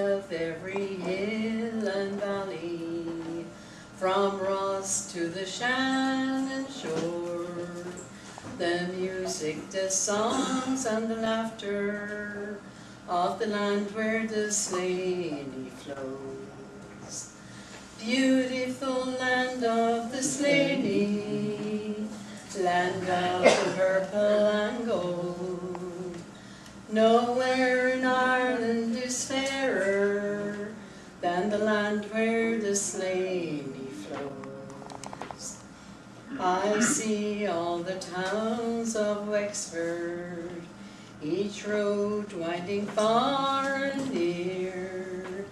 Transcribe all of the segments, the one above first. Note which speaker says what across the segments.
Speaker 1: itself every hill and valley, from Ross to the Shannon shore. The music, the songs and the laughter of the land where the Slaney flows. Beautiful land of the Slaney, land of the purple and gold. Nowhere in Ireland is fairer than the land where the Slaney flows. I see all the towns of Wexford, each road winding far and near,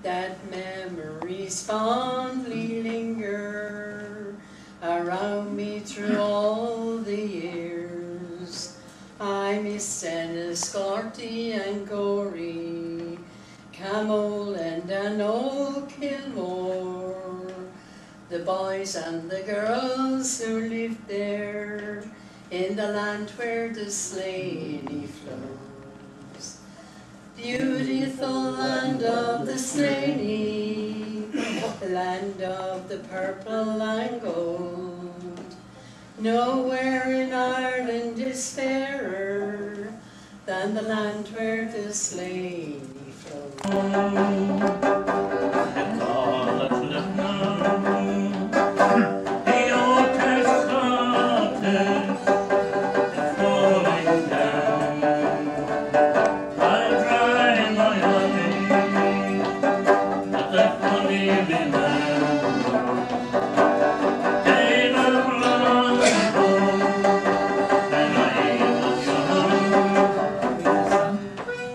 Speaker 1: that memories fondly linger around me through all the years. I miss Enniscorthy and Gorey, Camol and Old Kilmore, the boys and the girls who lived there in the land where the Slaney flows. Beautiful land of the Slaney, land of the purple and gold. Nowhere in Ireland is fairer than the land where the Slaney flows.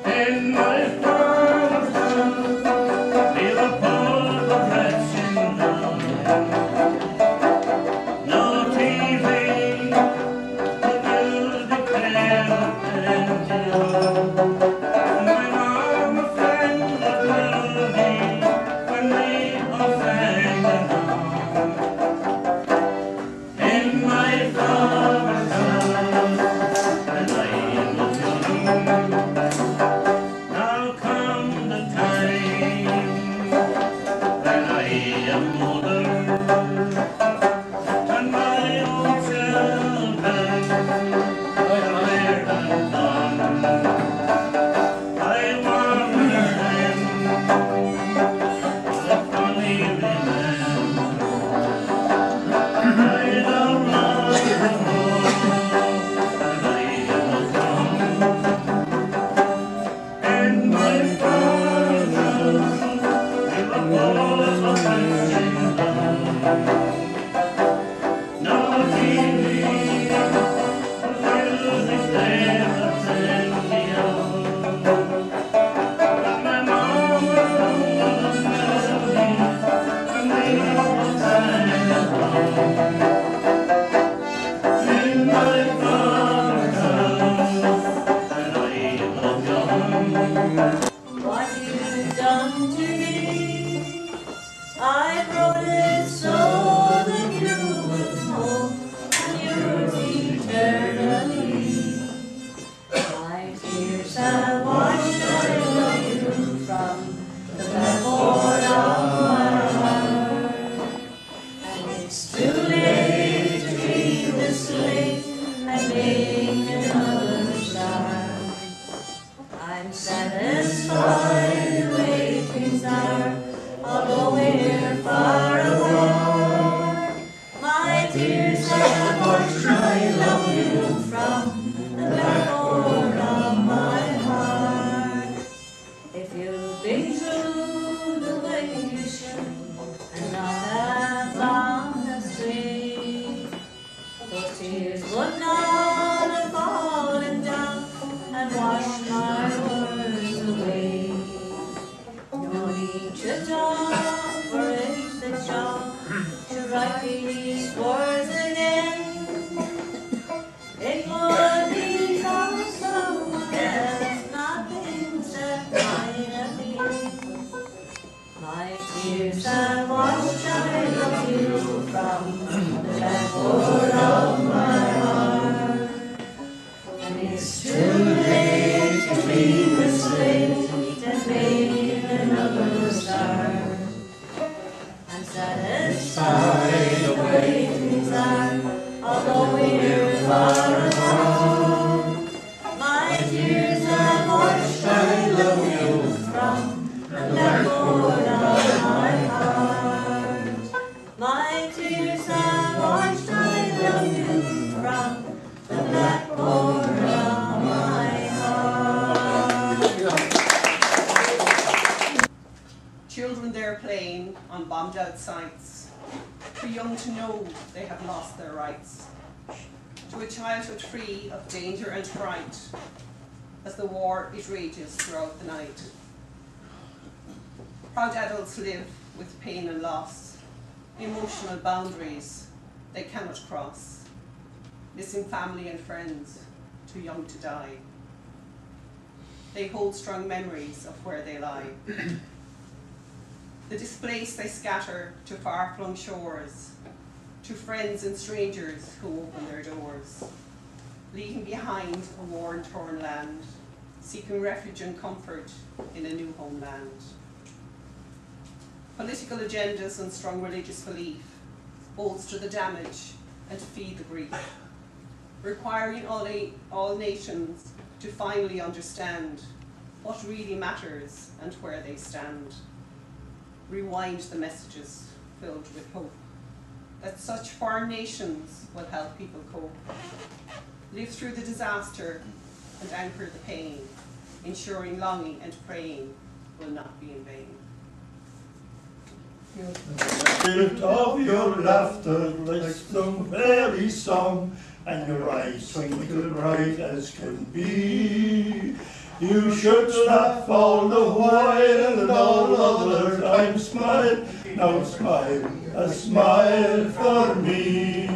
Speaker 2: In my father's Children there playing on bombed out sites, too young to know they have lost their rights. To a childhood free of danger and fright, as the war it rages throughout the night. Proud adults live with pain and loss, emotional boundaries they cannot cross, missing family and friends, too young to die. They hold strong memories of where they lie. The displaced they scatter to far-flung shores, to friends and strangers who open their doors, leaving behind a war-torn land, seeking refuge and comfort in a new homeland. Political agendas and strong religious belief bolster the damage and feed the grief, requiring all nations to finally understand what really matters and where they stand. Rewind the messages filled with hope, that such foreign nations will help people cope, live through the disaster and anchor the pain, ensuring longing and praying will not be in vain.
Speaker 3: Spirit of your laughter like some fairy song, and your eyes twinkle bright as can be. You should laugh all the while, and all other times smile. Now smile, a smile for me.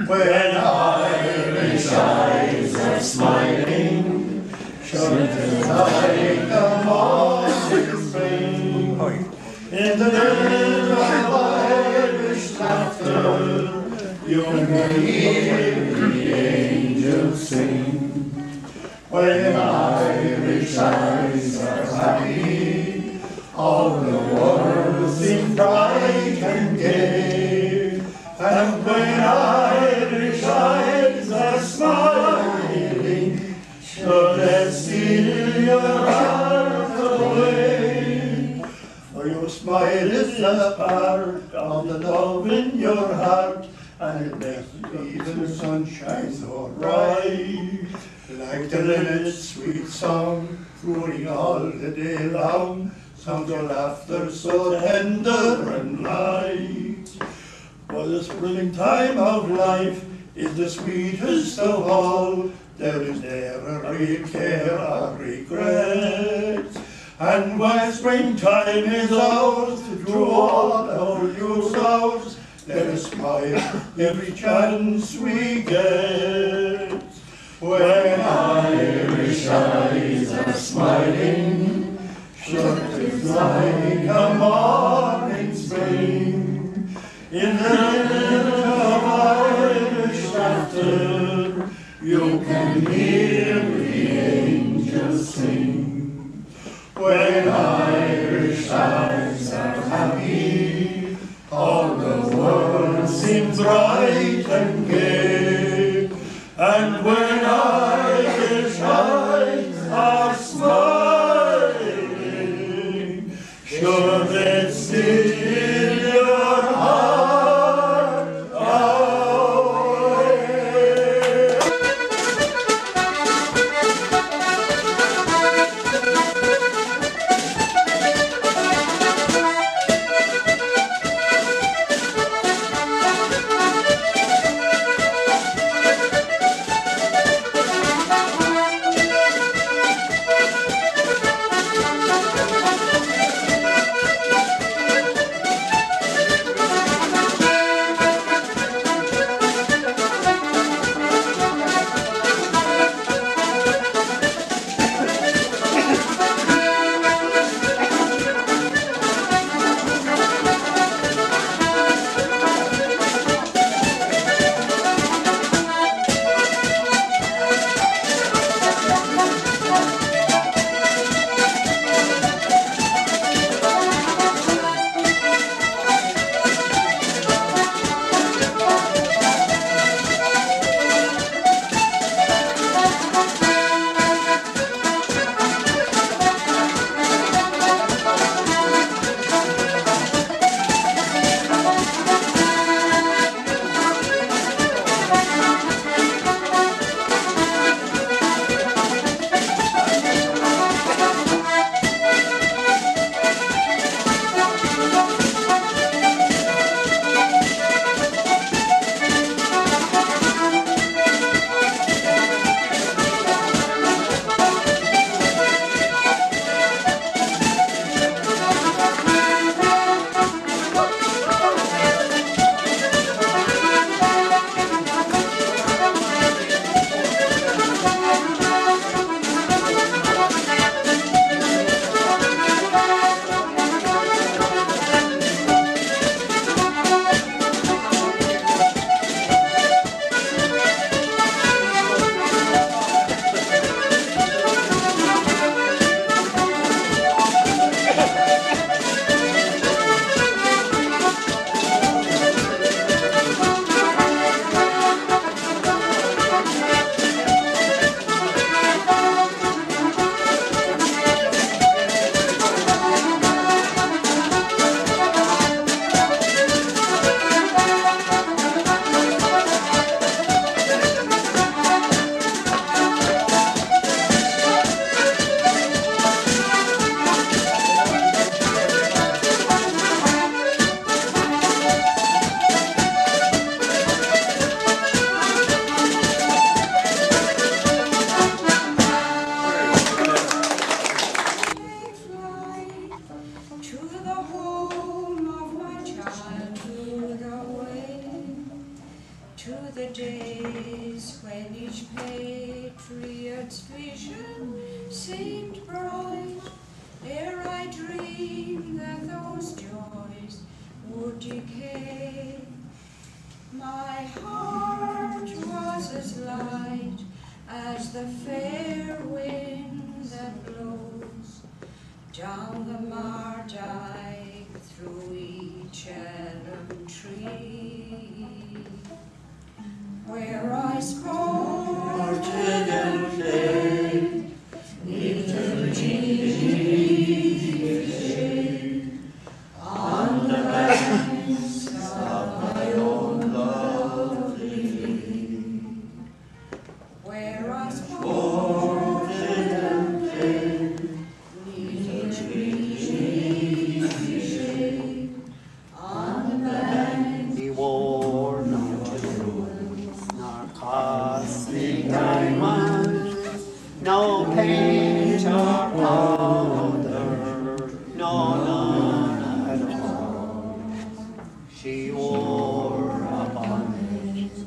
Speaker 3: When Irish eyes are smiling, shining like a morning rain. In the name of Irish laughter, you can hear the angels sing. When Irish eyes are happy, all the world seems bright and gay. And when Irish eyes are smiling, should they steal your heart away? For your smile is a part of the love in your heart, and it makes even the sunshine so bright. Like the linnet's sweet song, crooning all the day long, sounds your laughter so tender and light. For the springtime of life is the sweetest of all. There is never a real care or regret. And when springtime is ours, through all our youth's hours, let us smile every chance we get. When Irish eyes are smiling, shut is like a morning spring. In the middle of Irish laughter, you can hear the angels sing. When Irish eyes are happy, all the world seems bright and gay. And when Irish eyes are smiling, should it steal your heart away?
Speaker 4: the home of my childhood away, to the days when each patriot's vision seemed bright, ere I dreamed that those joys would decay. My heart was as light as the fair wind that blows down the Mardyke through each elm tree, where I sported and played neath the leafy shade on the banks of my own lovely lake, where I sported and played neath the leafy shade on the banks.
Speaker 5: He wore no jewels, nor costly diamonds, no paint or powder, no, none at all. She wore a bonnet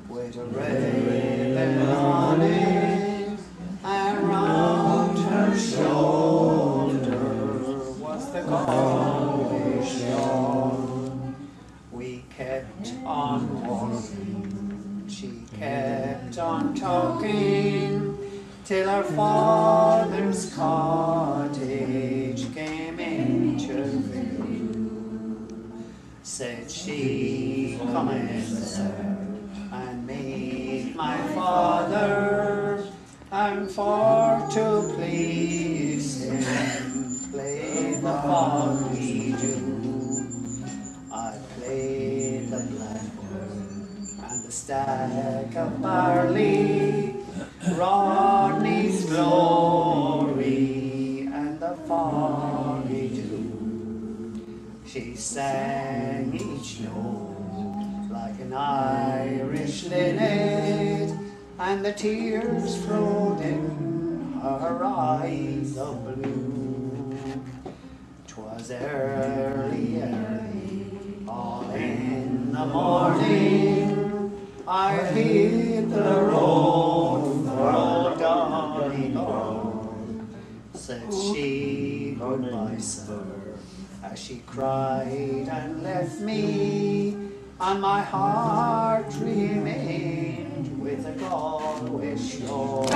Speaker 5: with a ribbon on it, and round her shoulder was the Galway shawl. We kept on walking, she kept on talking, till our father's cottage came into view. Said she, "Come in, sir, and meet my father, and for to please him, play the folly do." I played the blackbird and the stack of barley, Rodney's glory and the folly do. She sang each note like an Irish linnet, and the tears flowed in her eyes of blue. 'Twas early, all in the morning, I hit the road for old Donegal. Said she, "Goodbye, sir," as she cried and left me, and my heart remained with the Galway shore.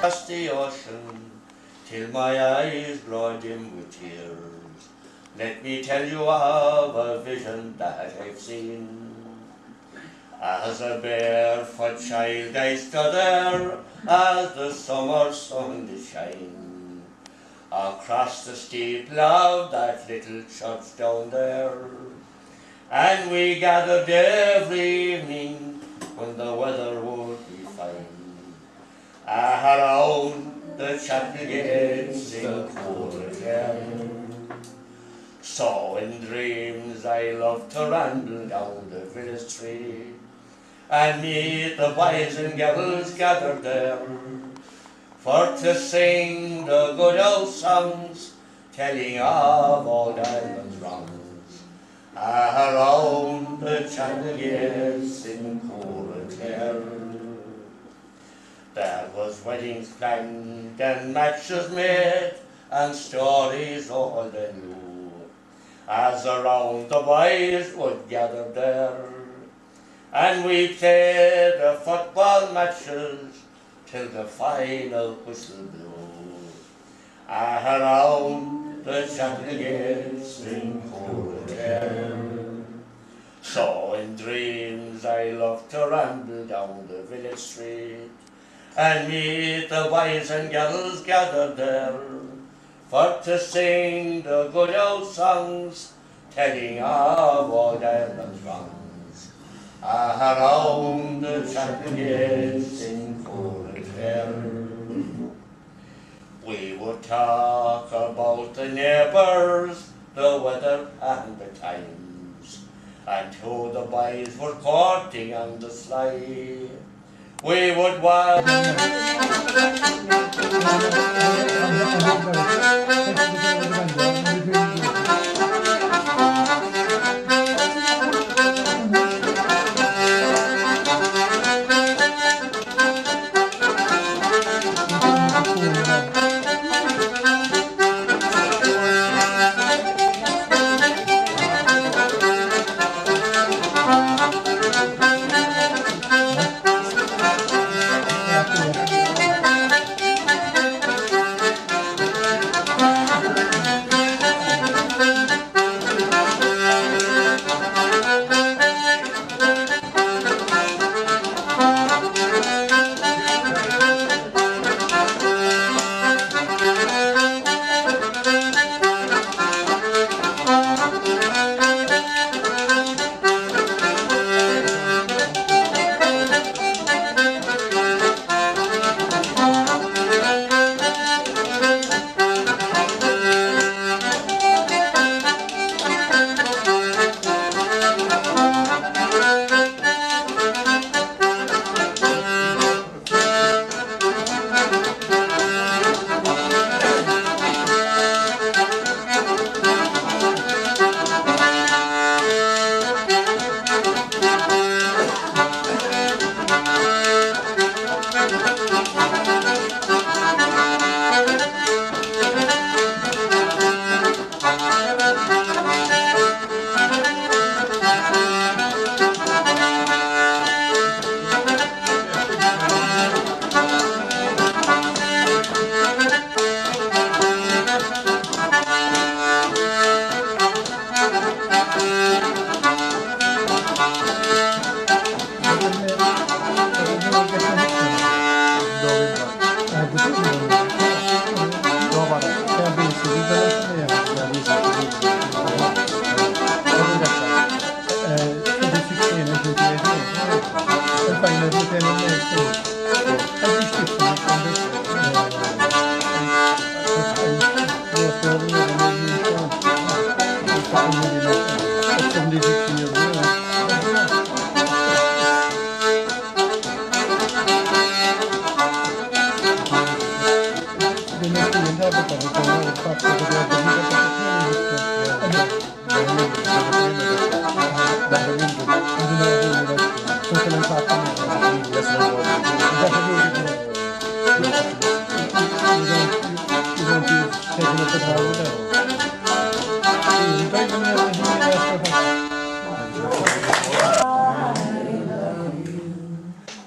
Speaker 3: across the ocean till my eyes grow dim with tears. Let me tell you of a vision that I've seen. As a barefoot child I stood there as the summer sun did shine across the steeple of that little church down there. And we gathered every evening when the weather would be fine around the chapel gates in cool air. So in dreams I love to ramble down the village street and meet the boys and girls gathered there for to sing the good old songs telling of old Ireland's wrongs around the chapel gates in cool air. There was weddings planned and matches made and stories old and new as around the boys would gather there. And we played the football matches till the final whistle blew around the chapel gates in cool air. So in dreams I love to ramble down the village street and meet the boys and girls gathered there for to sing the good old songs telling of old Ireland's wrongs around the chapel gates in cool air. We would talk about the neighbours, the weather and the times, and who the boys were courting on the sly. We would watch.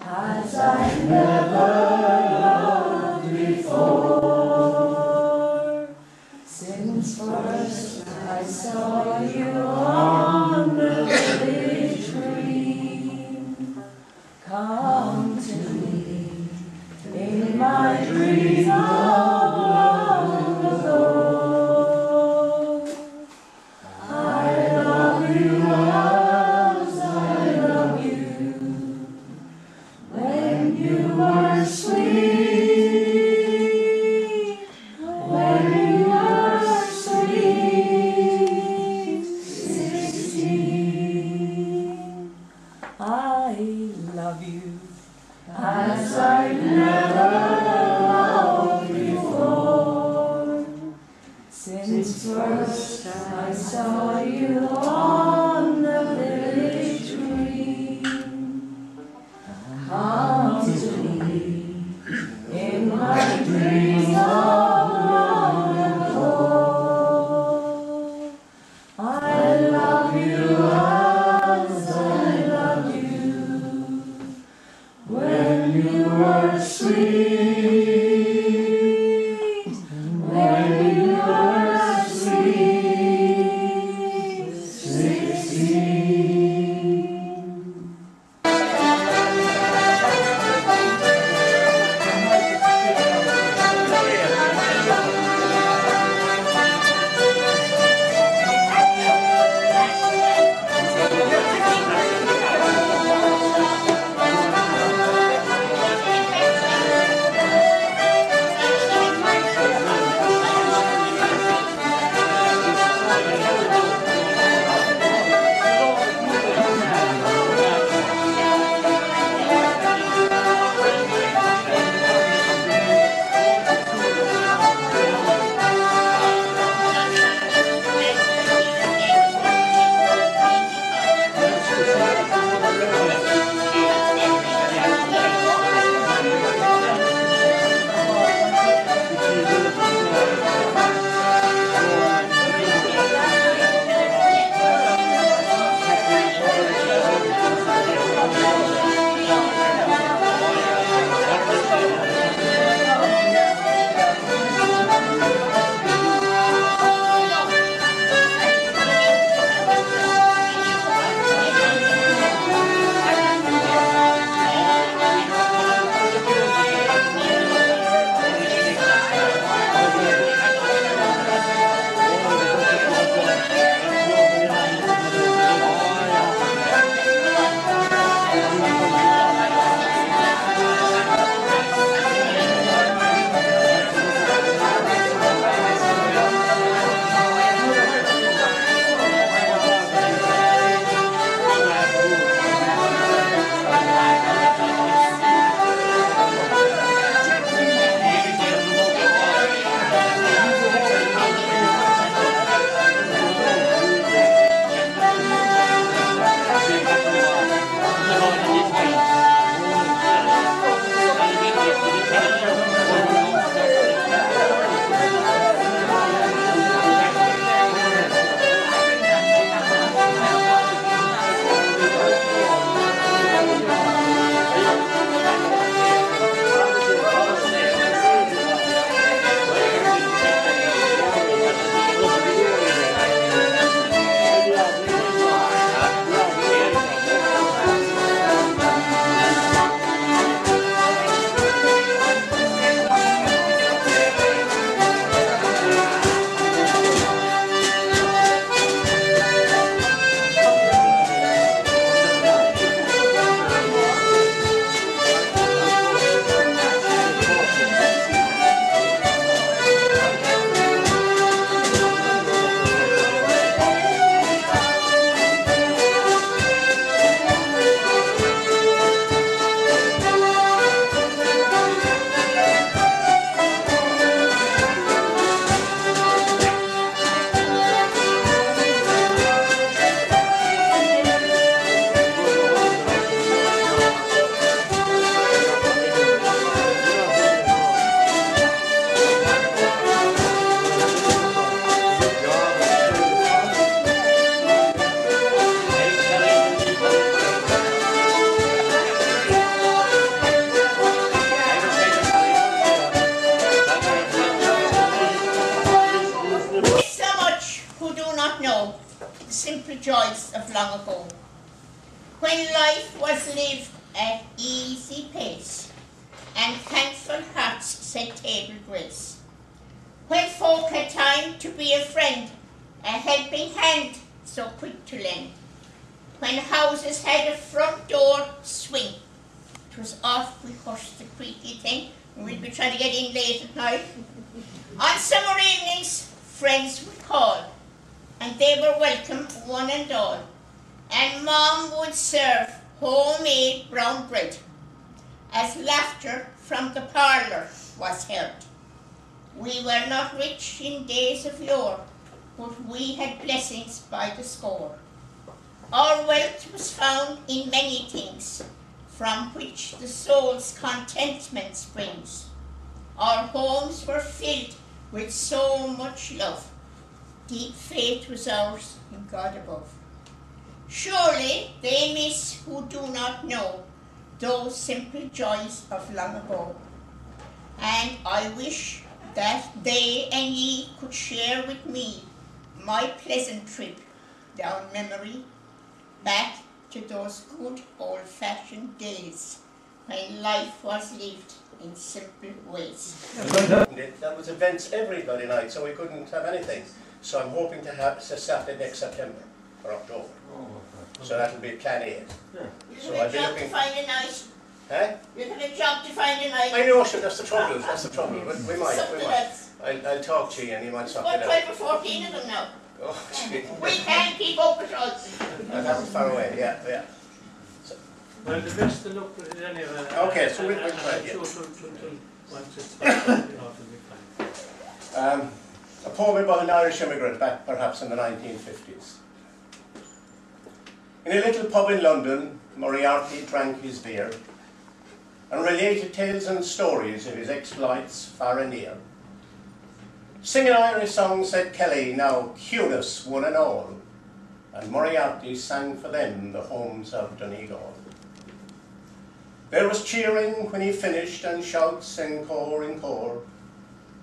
Speaker 4: As I never loved my dreams of long ago. I love you as I love you when you were sweet, when you were sweet, 16. I love you as I never loved before, since first I saw you on the village green. Come to me in my dreams of long ago. I love you as I love you when you were sweet, when you were sweet, 16.
Speaker 6: simple joys of long ago, when life was lived at easy pace, and thankful hearts be a friend, a helping hand so quick to lend. When houses had a front door swing, 'twas off we hushed the creaky thing, and we'd be trying to get in late at night. On summer evenings, friends would call, and they were welcome one and all. And Mom would serve homemade brown bread, as laughter from the parlour was heard. We were not rich in days of yore, but we had blessings by the score. Our wealth was found in many things, from which the soul's contentment springs. Our homes were filled with so much love. Deep faith was ours in God above. Surely they miss who do not know those simple joys of long ago. And I wish that they and ye could share with me my pleasant trip down memory, back to those good old-fashioned days when life was lived in simple ways.
Speaker 7: That was events every bloody night, so we couldn't have anything. So I'm hoping to have Saturday next September or October. So that'll be plan A.
Speaker 6: You'll
Speaker 7: So
Speaker 6: have
Speaker 7: I'll
Speaker 6: a
Speaker 7: be
Speaker 6: job
Speaker 7: looking.
Speaker 6: to find a night.
Speaker 7: Eh?
Speaker 6: You'll have a job to find a night.
Speaker 7: I know, sure, that's the trouble. That's the trouble. But we might.
Speaker 6: Something
Speaker 7: We might.
Speaker 6: else.
Speaker 7: I'll talk to you, and you might sort
Speaker 6: About
Speaker 7: it out.
Speaker 6: 12 or 14 of them now.
Speaker 7: Oh, gee.
Speaker 6: We can't keep up with us.
Speaker 7: That was far away. Yeah, yeah.
Speaker 8: Well, the best to look at it anyway.
Speaker 7: Okay, so we'll try it, yeah.
Speaker 8: Once it's back, it'll be fine.
Speaker 7: A poem about an Irish immigrant back perhaps in the 1950s. In a little pub in London, Moriarty drank his beer and related tales and stories of his exploits far and near. Sing an Irish song, said Kelly, now cue us one and all, and Moriarty sang for them the homes of Donegal. There was cheering when he finished and shouts in core,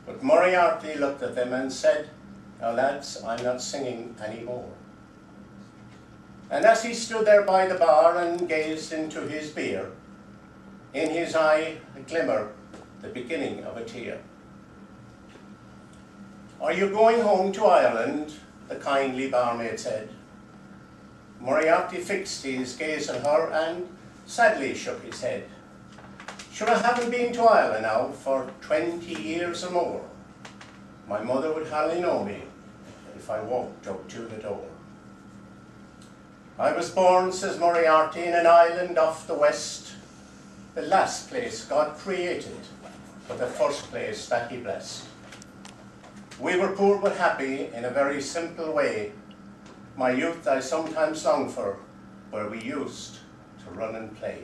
Speaker 7: but Moriarty looked at them and said, now lads, I'm not singing anymore. And as he stood there by the bar and gazed into his beer, in his eye a glimmer, the beginning of a tear. Are you going home to Ireland? The kindly barmaid said. Moriarty fixed his gaze on her and sadly shook his head. Sure, I haven't been to Ireland now for 20 years or more. My mother would hardly know me if I walked up to the door. I was born, says Moriarty, in an island off the west, the last place God created, but the first place that he blessed. We were poor but happy in a very simple way. My youth I sometimes long for, where we used to run and play.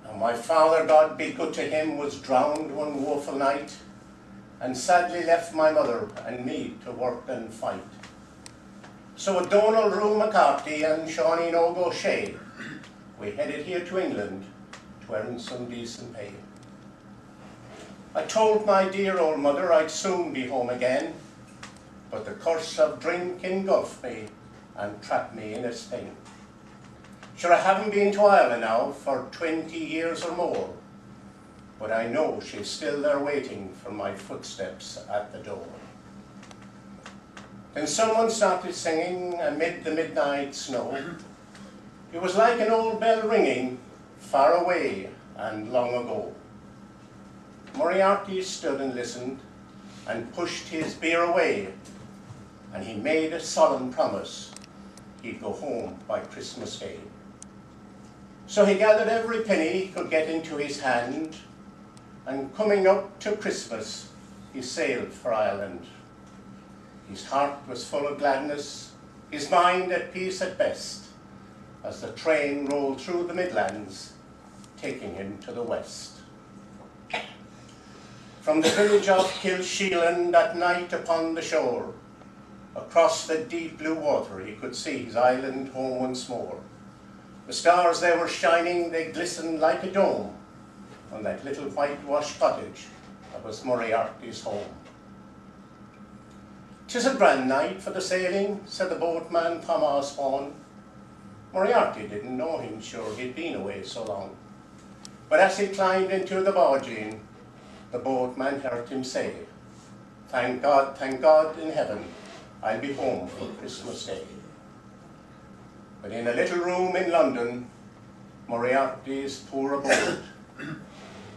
Speaker 7: Now my father, God be good to him, was drowned one woeful night, and sadly left my mother and me to work and fight. So with Donald Rue McCarthy and Shawnee O'Shea, we headed here to England to earn some decent pay. I told my dear old mother I'd soon be home again, but the curse of drink engulfed me and trapped me in its thing. Sure, I haven't been to Ireland now for 20 years or more, but I know she's still there waiting for my footsteps at the door. Then someone started singing amid the midnight snow. It was like an old bell ringing far away and long ago. Moriarty stood and listened and pushed his beer away, and he made a solemn promise he'd go home by Christmas Day. So he gathered every penny he could get into his hand, and coming up to Christmas, he sailed for Ireland. His heart was full of gladness, his mind at peace at best, as the train rolled through the Midlands, taking him to the west. From the village of Kilsheelan that night upon the shore, across the deep blue water he could see his island home once more. The stars they were shining, they glistened like a dome on that little whitewashed cottage that was Moriarty's home. "'Tis a grand night for the sailing," said the boatman Thomas Vaughan. Moriarty didn't know him, sure he'd been away so long. But as he climbed into the bargee, the boatman heard him say, thank God in heaven, I'll be home for Christmas Day. But in a little room in London, Moriarty's poor abode,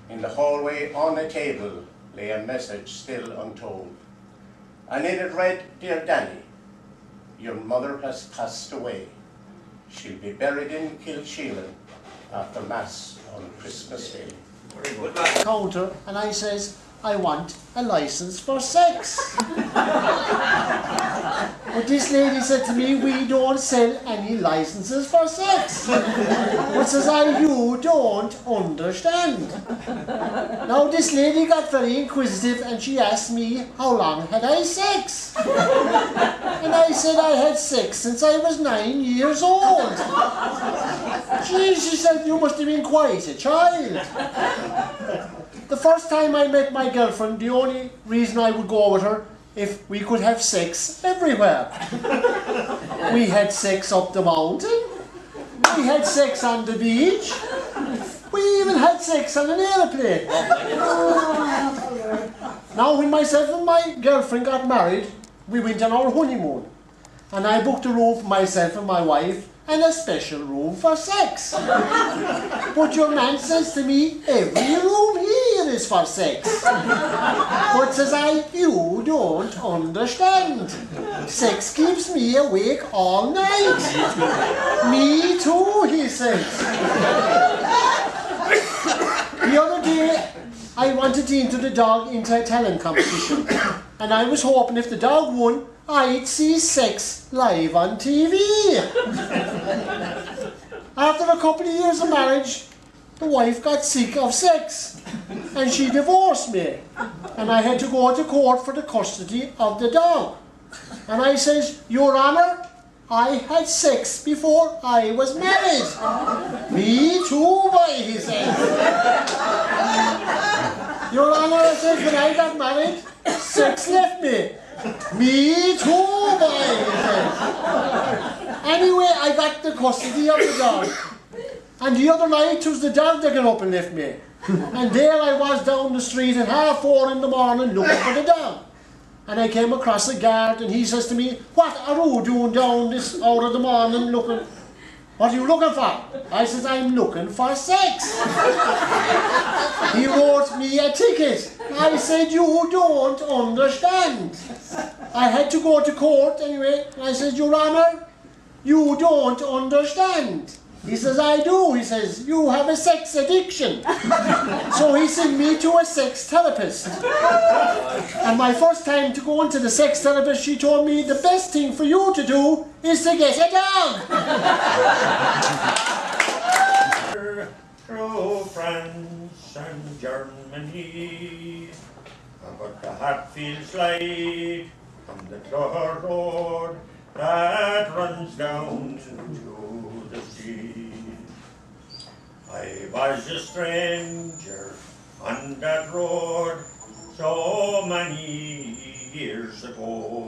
Speaker 7: in the hallway on a table lay a message still untold. And in it read, "Dear Danny, your mother has passed away. She'll be buried in Kilsheelan after Mass on Christmas Day."
Speaker 3: Very good, lad.
Speaker 5: Counter, and I says, "I want a license for sex." But this lady said to me, "We don't sell any licenses for sex." But says I, "You don't understand." Now this lady got very inquisitive and she asked me how long had I sex. And I said I had sex since I was 9 years old. Gee, she said, "You must have been quite a child." The first time I met my girlfriend, the only reason I would go with her if we could have sex everywhere. We had sex up the mountain, we had sex on the beach, we even had sex on an aeroplane. Now when myself and my girlfriend got married, we went on our honeymoon. And I booked a room for myself and my wife and a special room for sex. But your man says to me, "Every room here is for sex." But says I, "You don't understand. Sex keeps me awake all night." "Me too," he says. The other day, I wanted to enter the dog into a talent competition. And I was hoping if the dog won, I'd see sex live on TV. After a couple of years of marriage, the wife got sick of sex and she divorced me. And I had to go to court for the custody of the dog. And I says, "Your Honour, I had sex before I was married." "Me too, boy," he says. "Your Honour," I says, "when I got married, sex left me." "Me too, boy," he says. Anyway, I got the custody of the dog. And the other night, it was the dog that got up and left me. And there I was down the street at 4:30 in the morning looking for the dog. And I came across a guard and he says to me, "What are you doing down this hour of the morning looking? What are you looking for?" I says, "I'm looking for sex." He wrote me a ticket. I said, "You don't understand." I had to go to court anyway. I said, "Your Honour, you don't understand." He says, "I do." He says, "You have a sex addiction." So he sent me to a sex therapist. And my first time to go into the sex therapist, she told me the best thing for you to do is to get a dog.
Speaker 3: Through France and Germany, but the heart feels light on the Clare road that runs down to the sea. I was a stranger on that road so many years ago.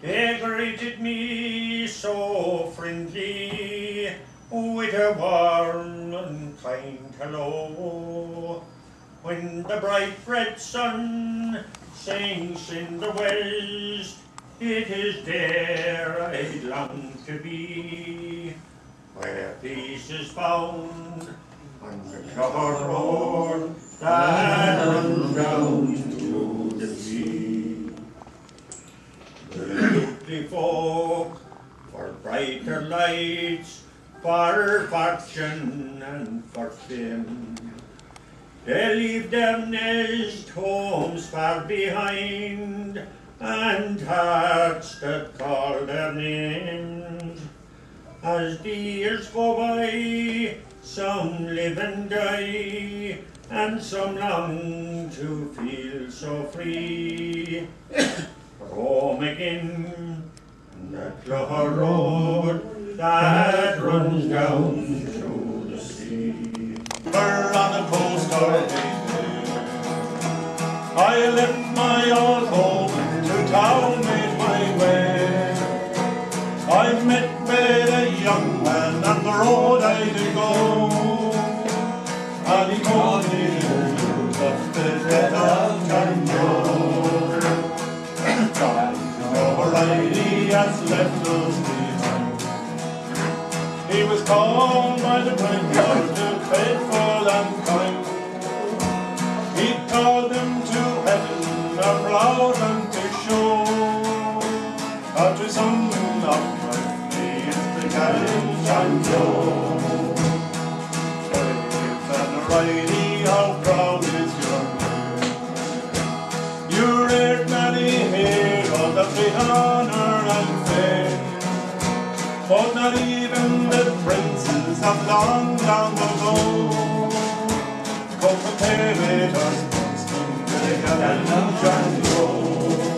Speaker 3: They greeted me so friendly with a warm and kind hello. When the bright red sun sinks in the west, it is there I long to be, where peace is found on the Clare road that runs down to the sea. The lovely folk for brighter lights, for fortune and for fame, they leave their nest homes far behind, and hearts that call their names. As the years go by, some live and die, and some long to feel so free. Home again, the Clare road that runs down to the sea. We're on the coast of I left my old home to town made my way. I met with a young man on the road I did go, and he told me of the death of John Joe.
Speaker 9: has left us behind. He was called by the brigade to faithful and kind. He called them to heaven, abroad and to shore. Out to son of Berkeley is the gallant and Joe. Brave and righty, how proud is your name. You reared many heroes of great honour and fame, but not even the princes have long down ago could compare with us, to the gallant and Joe.